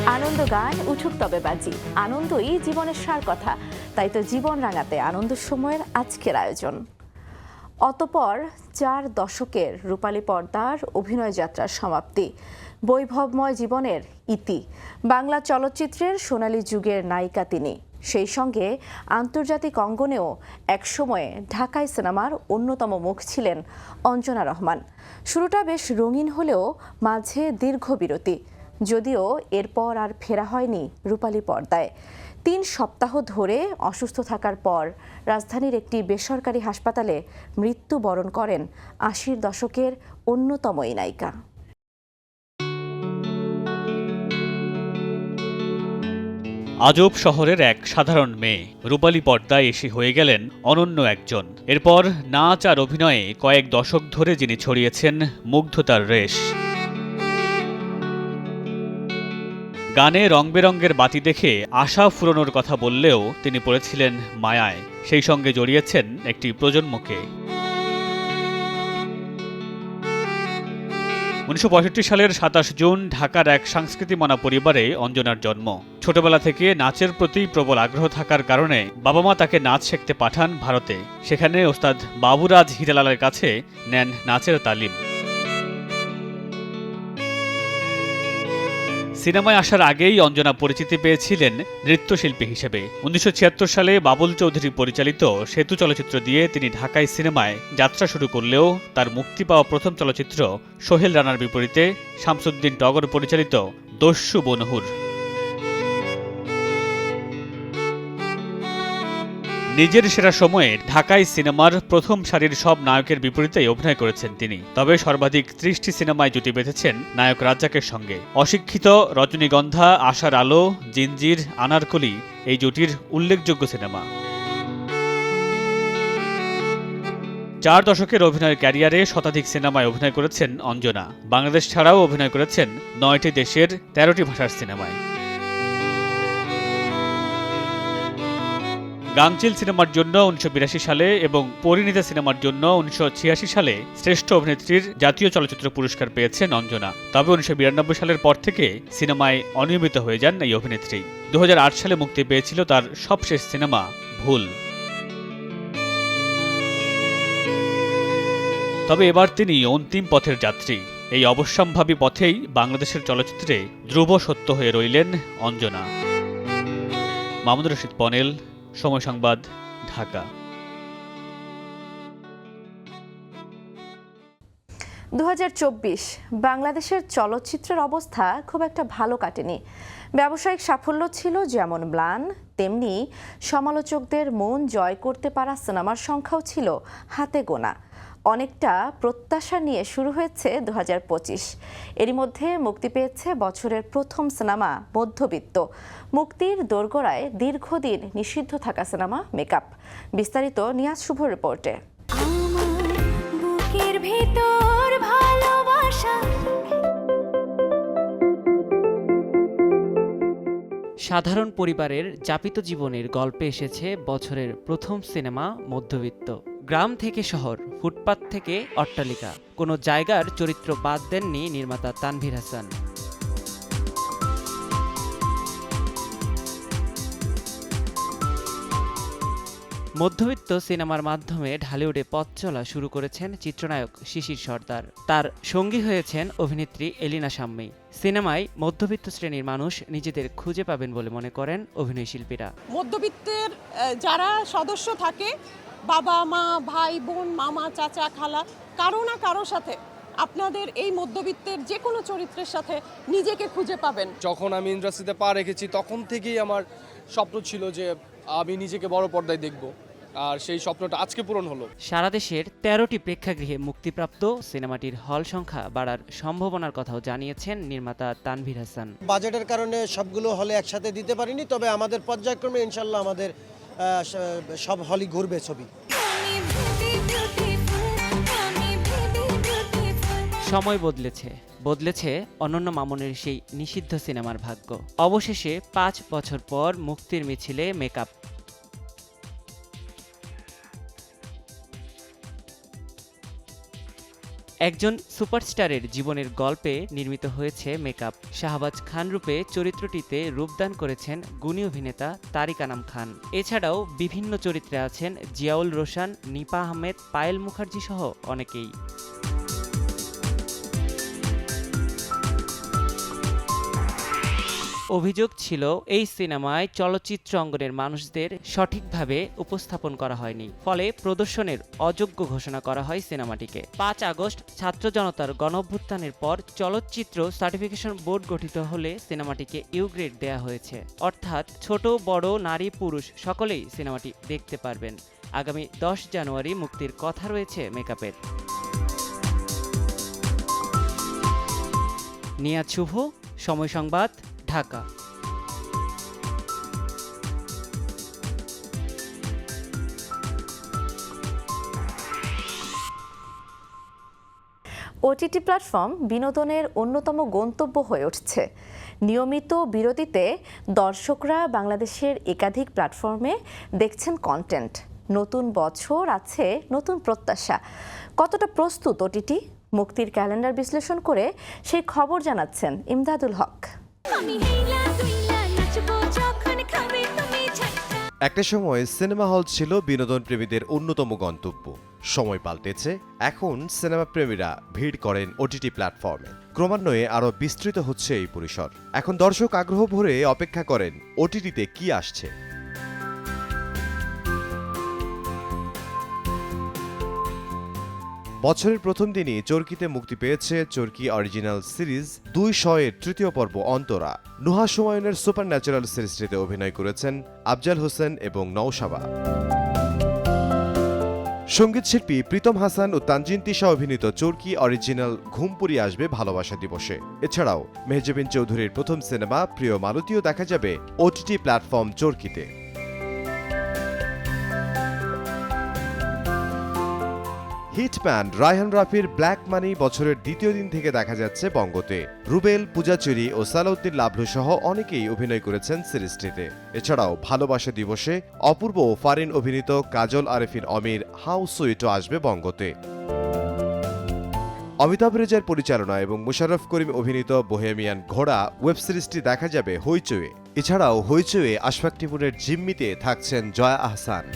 আনন্দ গান উঠুক তবে বাজি, আনন্দই জীবনের সার কথা। তাই তো জীবন রাঙাতে আনন্দ সময়ের আজকের আয়োজন। অতঃপর 4 দশকের রূপালী পর্দার অভিনয় যাত্রার সমাপ্তি, বৈভবময় জীবনের ইতি। বাংলা চলচ্চিত্রের সোনালী যুগের নায়িকা তিনি। সেই সঙ্গে আন্তর্জাতিক অঙ্গনেও একসময়ে ঢাকাই সিনেমার অন্যতম মুখ ছিলেন অঞ্জনা রহমান। শুরুটা বেশ রঙিন হলেও মাঝে দীর্ঘ বিরতি, যদিও এরপর আর ফেরা হয়নি রূপালী পর্দায়। 3 সপ্তাহ ধরে অসুস্থ থাকার পর রাজধানীর একটি বেসরকারি হাসপাতালে মৃত্যুবরণ করেন 80-র দশকের অন্যতম এই নায়িকা। আজব শহরের এক সাধারণ মেয়ে রূপালী পর্দায় এসে হয়ে গেলেন অনন্য একজন। এরপর নাচ আর অভিনয়ে কয়েক দশক ধরে যিনি ছড়িয়েছেন মুগ্ধতার রেশ। গানে রং বেরঙের বাতি দেখে আশা ফুরোনোর কথা বললেও তিনি পড়েছিলেন মায়ায়, সেই সঙ্গে জড়িয়েছেন একটি প্রজন্মকে। 1965 সালের 27 জুন ঢাকার এক সংস্কৃতিমনা পরিবারে অঞ্জনার জন্ম। ছোটবেলা থেকে নাচের প্রতি প্রবল আগ্রহ থাকার কারণে বাবা মা তাকে নাচ শিখতে পাঠান ভারতে। সেখানে ওস্তাদ বাবুরাজ হিরালালের কাছে নেন নাচের তালিম। সিনেমায় আসার আগেই অঞ্জনা পরিচিতি পেয়েছিলেন নৃত্যশিল্পী হিসেবে। 1976 সালে বাবুল চৌধুরী পরিচালিত সেতু চলচ্চিত্র দিয়ে তিনি ঢাকাই সিনেমায় যাত্রা শুরু করলেও তার মুক্তি পাওয়া প্রথম চলচ্চিত্র সোহেল রানার বিপরীতে শামসুদ্দিন টগর পরিচালিত দস্যু বনহুর। নিজের সেরা সময়ে ঢাকাই সিনেমার প্রথম সারির সব নায়কের বিপরীতেই অভিনয় করেছেন তিনি। তবে সর্বাধিক 30টি সিনেমায় জুটি বেঁধেছেন নায়ক রাজ্জাকের সঙ্গে। অশিক্ষিত, রজনীগন্ধা, আশার আলো, জিঞ্জির, আনারকলি এই জুটির উল্লেখযোগ্য সিনেমা। 4 দশকের অভিনয় ক্যারিয়ারে শতাধিক সিনেমায় অভিনয় করেছেন অঞ্জনা। বাংলাদেশ ছাড়াও অভিনয় করেছেন 9টি দেশের 13টি ভাষার সিনেমায়। গাংচিল সিনেমার জন্য 1982 সালে এবং পরিণীতা সিনেমার জন্য 1986 সালে শ্রেষ্ঠ অভিনেত্রীর জাতীয় চলচ্চিত্র পুরস্কার পেয়েছেন অঞ্জনা। তবে 1992 সালের পর থেকে সিনেমায় অনিয়মিত হয়ে যান এই অভিনেত্রী। 2008 সালে মুক্তি পেয়েছিল তার সবশেষ সিনেমা ভুল। তবে এবার তিনি অন্তিম পথের যাত্রী। এই অবশ্যম্ভাবী পথেই বাংলাদেশের চলচ্চিত্রে ধ্রুব সত্য হয়ে রইলেন অঞ্জনা। মামুনুর রশিদ পনেল, সময় সংবাদ, ঢাকা। 2024 বাংলাদেশের চলচ্চিত্রের অবস্থা খুব একটা ভালো কাটেনি। ব্যবসায়িক সাফল্য ছিল যেমন ম্লান, তেমনি সমালোচকদের মন জয় করতে পারা সিনেমার সংখ্যাও ছিল হাতে গোনা। অনেকটা প্রত্যাশা নিয়ে শুরু হয়েছে 2025। এরই মধ্যে মুক্তি পেয়েছে বছরের প্রথম সিনেমা মধ্যবিত্ত। মুক্তির দোরগোড়ায় দীর্ঘদিন নিষিদ্ধ থাকা সিনেমা মেকআপ। বিস্তারিত নিয়াজ শুভর রিপোর্টে। সাধারণ পরিবারের যাপিত জীবনের গল্পে এসেছে বছরের প্রথম সিনেমা মধ্যবিত্ত। গ্রাম থেকে শহর, ফুটপাত থেকে অট্টালিকা, কোনো জায়গার চরিত্র বাদ দেননি নির্মাতা তানভীর হাসান। মধ্যবিত্ত সিনেমার মাধ্যমে ঢালিউডে পথ চলা শুরু করেছেন চিত্রনায়ক শিশির সর্দার। তার সঙ্গী হয়েছেন অভিনেত্রী এলিনা শাম্মী। সিনেমায় মধ্যবিত্ত শ্রেণীর মানুষ নিজেদের খুঁজে পাবেন বলে মনে করেন অভিনয়শিল্পীরা। মধ্যবিত্তের যারা সদস্য থাকে, বাবা মা, ভাই বোন, মামা, চাচা, খালা, কারো না কারো সাথে আপনাদের এই মধ্যবিত্তের যে কোনো চরিত্রের সাথে নিজেকে খুঁজে পাবেন। যখন আমি ইন্ডাস্ট্রিতে পা রেখেছি তখন থেকেই আমার স্বপ্ন ছিল যে আমি নিজেকে বড় পর্দায় দেখব, আর সেই স্বপ্নটা আজকে পূরণ হলো। সারা দেশের 13টি প্রেক্ষাগৃহে মুক্তিপ্রাপ্ত সিনেমাটির হল সংখ্যা বাড়ার সম্ভাবনার কথাও জানিয়েছেন নির্মাতা তানভীর হাসান। বাজেটের কারণে সবগুলো হলে একসাথে দিতে পারিনি, তবে আমাদের পর্যায়ক্রমে ইনশাল্লাহ আমাদের সব হলই ঘুরবে ছবি। সময় বদলেছে অনন্য মামুনের সেই নিষিদ্ধ সিনেমার ভাগ্য। অবশেষে 5 বছর পর মুক্তির মিছিলে মেকআপ। একজন সুপারস্টারের জীবনের গল্পে নির্মিত হয়েছে মেকআপ। শাহবাজ খান রূপে চরিত্রটিতে রূপদান করেছেন গুণী অভিনেতা তারিক আনাম খান। এছাড়াও বিভিন্ন চরিত্রে আছেন জিয়াউল রোশান, নিপা আহমেদ, পায়েল মুখার্জি সহ অনেকেই। অভিযোগ ছিল এই সিনেমায় চলচ্চিত্র অঙ্গনের মানুষদের সঠিকভাবে উপস্থাপন করা হয়নি, ফলে প্রদর্শনের অযোগ্য ঘোষণা করা হয় সিনেমাটিকে। ৫ আগস্ট ছাত্র জনতার গণঅভ্যুত্থানের পর চলচ্চিত্র সার্টিফিকেশন বোর্ড গঠিত হলে সিনেমাটিকে ইউ গ্রেড দেয়া হয়েছে, অর্থাৎ ছোট বড় নারী পুরুষ সকলেই সিনেমাটি দেখতে পারবেন। আগামী 10 জানুয়ারি মুক্তির কথা রয়েছে মেকআপের। নিয়াজ শুভ, সময় সংবাদ, ঢাকা। ওটিটি প্ল্যাটফর্ম বিনোদনের অন্যতম গন্তব্য হয়ে উঠছে। নিয়মিত বিরতিতে দর্শকরা বাংলাদেশের একাধিক প্ল্যাটফর্মে দেখছেন কন্টেন্ট। নতুন বছর আছে নতুন প্রত্যাশা। কতটা প্রস্তুত ওটিটি? মুক্তির ক্যালেন্ডার বিশ্লেষণ করে সেই খবর জানাচ্ছেন ইমদাদুল হক। একটা সময় সিনেমা হল ছিল বিনোদন প্রেমীদের অন্যতম গন্তব্য। সময় পাল্টেছে, এখন সিনেমা প্রেমীরা ভিড় করেন ওটিটি প্ল্যাটফর্মে। ক্রমান্বয়ে আরও বিস্তৃত হচ্ছে এই পরিসর। এখন দর্শক আগ্রহ ভরে অপেক্ষা করেন ওটিটিতে কি আসছে। বছরের প্রথম দিনই চরকিতে মুক্তি পেয়েছে চরকি অরিজিনাল সিরিজ 200-এর তৃতীয় পর্ব অন্তরা। নুহা সুমায়ুনের সুপার ন্যাচারাল সিরিজটিতে অভিনয় করেছেন আফজাল হোসেন এবং নওশাবা। সঙ্গীতশিল্পী প্রীতম হাসান ও তানজিন তিশা অভিনীত চরকি অরিজিনাল ঘুমপুরি আসবে ভালোবাসা দিবসে। এছাড়াও মেহজাবিন চৌধুরীর প্রথম সিনেমা প্রিয় মালতীও দেখা যাবে ওটিটি প্ল্যাটফর্ম চরকিতে। হিটম্যান রায়হান রাফির ব্ল্যাক মানি বছরের দ্বিতীয় দিন থেকে দেখা যাচ্ছে বঙ্গতে। রুবেল, পূজাচুরি ও সালাউদ্দিন লাভলু সহ অনেকেই অভিনয় করেছেন সিরিজটিতে। এছাড়াও ভালোবাসা দিবসে অপূর্ব ও ফারিন অভিনীত কাজল আরেফিন অমির হাউ সুইটও আসবে বঙ্গতে। অমিতাভ রেজার পরিচালনা এবং মুশাররফ করিম অভিনীত বোহেমিয়ান ঘোড়া ওয়েব সিরিজটি দেখা যাবে হইচয়ে। এছাড়াও হইচয়ে আশফাক টিপুরের জিম্মিতে থাকছেন জয়া আহসান।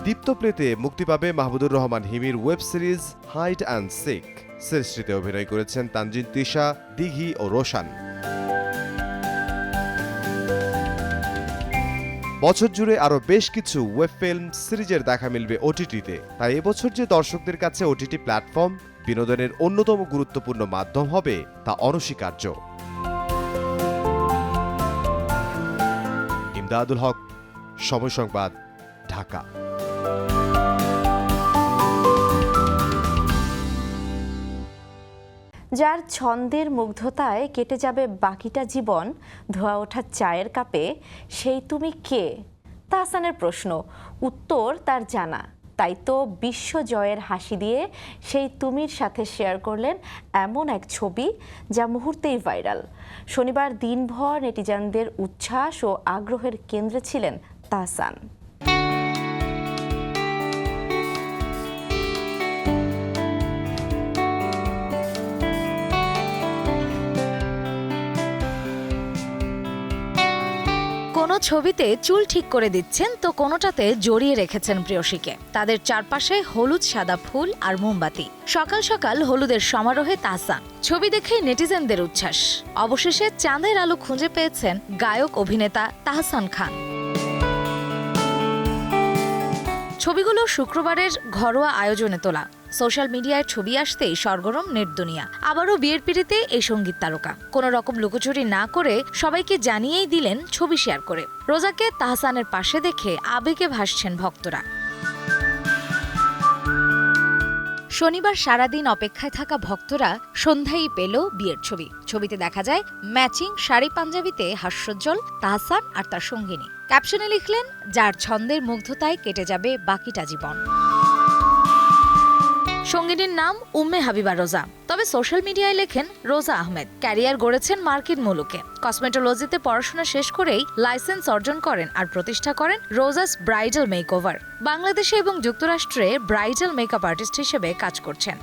দীপ্ত প্লেতে মুক্তি পাবে মাহমুদুর রহমান হিমির web series hide and seek. সিরিজটিতে অভিনয় করেছেন তানজিন তিশা, দিঘি ও রোশান। বছর জুড়ে আরও বেশ কিছু ওয়েব ফিল্ম সিরিজের দেখা মিলবে ওটিটিতে। তাই এবছর যে দর্শকদের কাছে ওটিটি প্ল্যাটফর্ম বিনোদনের অন্যতম গুরুত্বপূর্ণ মাধ্যম হবে তা অনস্বীকার্য। ইমদাদুল হক, সময় সংবাদ, ঢাকা। যার ছন্দের মুগ্ধতায় কেটে যাবে বাকিটা জীবন, ধোয়া ওঠা চায়ের কাপে সেই তুমি কে? তাহসানের প্রশ্ন, উত্তর তার জানা। তাই তো বিশ্ব জয়ের হাসি দিয়ে সেই তুমির সাথে শেয়ার করলেন এমন এক ছবি যা মুহূর্তেই ভাইরাল। শনিবার দিনভর নেটিজনদের উচ্ছ্বাস ও আগ্রহের কেন্দ্রে ছিলেন তাহসান। কোনো ছবিতে চুল ঠিক করে দিচ্ছেন তো কোনোটাতে জড়িয়ে রেখেছেন প্রেয়সীকে। তাদের চারপাশে হলুদ সাদা ফুল আর মোমবাতি। সকাল সকাল হলুদের সমারোহে তাহসান। ছবি দেখেই নেটিজেনদের উচ্ছ্বাস। অবশেষে চাঁদের আলো খুঁজে পেয়েছেন গায়ক অভিনেতা তাহসান খান। ছবিগুলো শুক্রবারের ঘরোয়া আয়োজনে তোলা। সোশ্যাল মিডিয়ায় ছবি আসতেই সরগরম নেট দুনিয়া। আবারও বিয়ের পিড়িতে এই সঙ্গীত তারকা কোনো রকম লুকোচুরি না করে সবাইকে জানিয়েই দিলেন ছবি শেয়ার করে। রোজাকে তাহসানের পাশে দেখে আবেগে ভাসছেন ভক্তরা। শনিবার সারাদিন অপেক্ষায় থাকা ভক্তরা সন্ধ্যায় পেল বিয়ের ছবি। ছবিতে দেখা যায় ম্যাচিং শাড়ি পাঞ্জাবিতে হাস্যোজ্জ্বল তাহসান আর তার সঙ্গিনী। ক্যাপশনে লিখলেন, যার ছন্দের মুগ্ধতায় কেটে যাবে বাকিটা জীবন। সঙ্গিনীর নাম উম্মে হাবিবা রোজা। তবে তবে সোশ্যাল মিডিয়ায় লেখেন রোজা আহমেদ। ক্যারিয়ার গড়েছেন মার্কিন মুলুকে। কসমেটোলজিতে পড়াশোনা শেষ করেই লাইসেন্স অর্জন করেন আর প্রতিষ্ঠা করেন রোজাস ব্রাইডাল মেকওভার। বাংলাদেশে এবং যুক্তরাষ্ট্রে ব্রাইডাল মেকআপ আর্টিস্ট হিসেবে কাজ করছেন।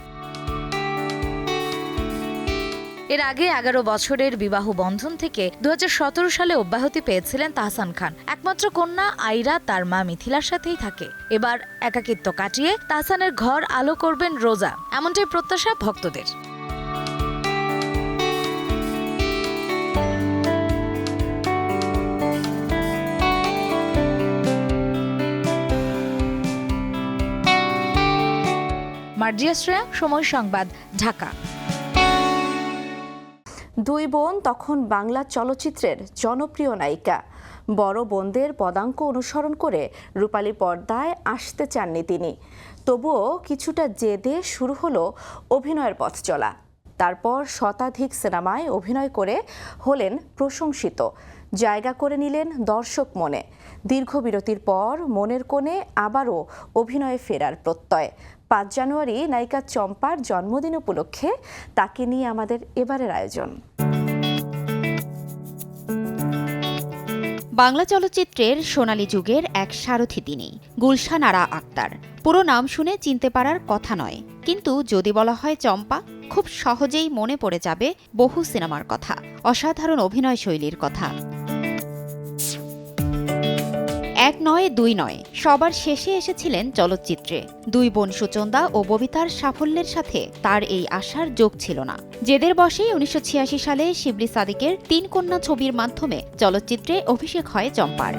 এর আগে 11 বছরের বিবাহ বন্ধন থেকে 2017 সালে অব্যাহতি পেয়েছিলেন তাহসান খান। একমাত্র কন্যা আইরা তার মা মিথিলার সাথেই থাকে। এবার একাকিত্ব কাটিয়ে তাহসানের ঘর আলো করবেন রোজা, এমনটাই প্রত্যাশা ভক্তদের। মার্জিয়া শ্রেয়া, সময় সংবাদ, ঢাকা। দুই বোন তখন বাংলা চলচ্চিত্রের জনপ্রিয় নায়িকা। বড় বোনদের পদাঙ্ক অনুসরণ করে রূপালী পর্দায় আসতে চাননি তিনি। তবুও কিছুটা জেদে শুরু হলো অভিনয়ের পথ চলা। তারপর শতাধিক সিনেমায় অভিনয় করে হলেন প্রশংসিত, জায়গা করে নিলেন দর্শক মনে। দীর্ঘ বিরতির পর মনের কোণে আবারও অভিনয়ে ফেরার প্রত্যয়। 5 জানুয়ারি নায়িকা চম্পার জন্মদিন উপলক্ষে তাকে নিয়ে আমাদের এবারের আয়োজন। বাংলা চলচ্চিত্রের সোনালী যুগের এক সারথি তিনি, গুলশান আরা আক্তার। পুরো নাম শুনে চিনতে পারার কথা নয়, কিন্তু যদি বলা হয় চম্পা, খুব সহজেই মনে পড়ে যাবে বহু সিনেমার কথা, অসাধারণ অভিনয় শৈলীর কথা। এক নয়, দুই নয়, সবার শেষে এসেছিলেন চলচ্চিত্রে। দুই বোন সুচন্দা ও ববিতার সাফল্যের সাথে তার এই আশার যোগ ছিল না। জেদের বশেই 1986 সালে শিবলি সাদিকের 3 কন্যা ছবির মাধ্যমে চলচ্চিত্রে অভিষেক হয় চম্পার।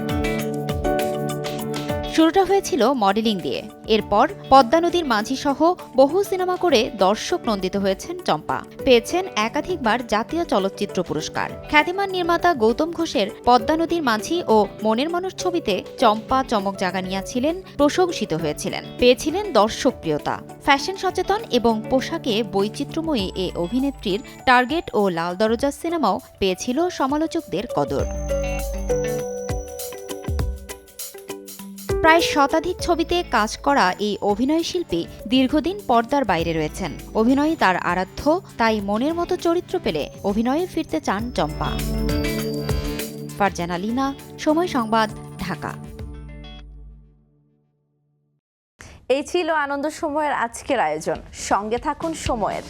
শুরুটা হয়েছিল মডেলিং দিয়ে। এরপর পদ্মা নদীর মাঝি সহ বহু সিনেমা করে দর্শক নন্দিত হয়েছেন চম্পা। পেয়েছেন একাধিকবার জাতীয় চলচ্চিত্র পুরস্কার। খ্যাতিমান নির্মাতা গৌতম ঘোষের পদ্মা নদীর মাঝি ও মনের মানুষ ছবিতে চম্পা চমক জাগানিয়াছিলেন, প্রশংসিত হয়েছিলেন, পেয়েছিলেন দর্শক প্রিয়তা। ফ্যাশন সচেতন এবং পোশাকে বৈচিত্র্যময়ী এ অভিনেত্রীর টার্গেট ও লাল দরজা সিনেমাও পেয়েছিল সমালোচকদের কদর। প্রায় শতাধিক ছবিতে কাজ করা এই অভিনয়শিল্পী দীর্ঘদিন পর্দার বাইরে রয়েছেন। অভিনয় তার আরাধ্য, তাই মনের মতো চরিত্র পেলে অভিনয়ে ফিরতে চান চম্পা। ফারজানা লিনা, সময় সংবাদ, ঢাকা। এই ছিল আনন্দ সময়ের আজকের আয়োজন। সঙ্গে থাকুন সময়ের।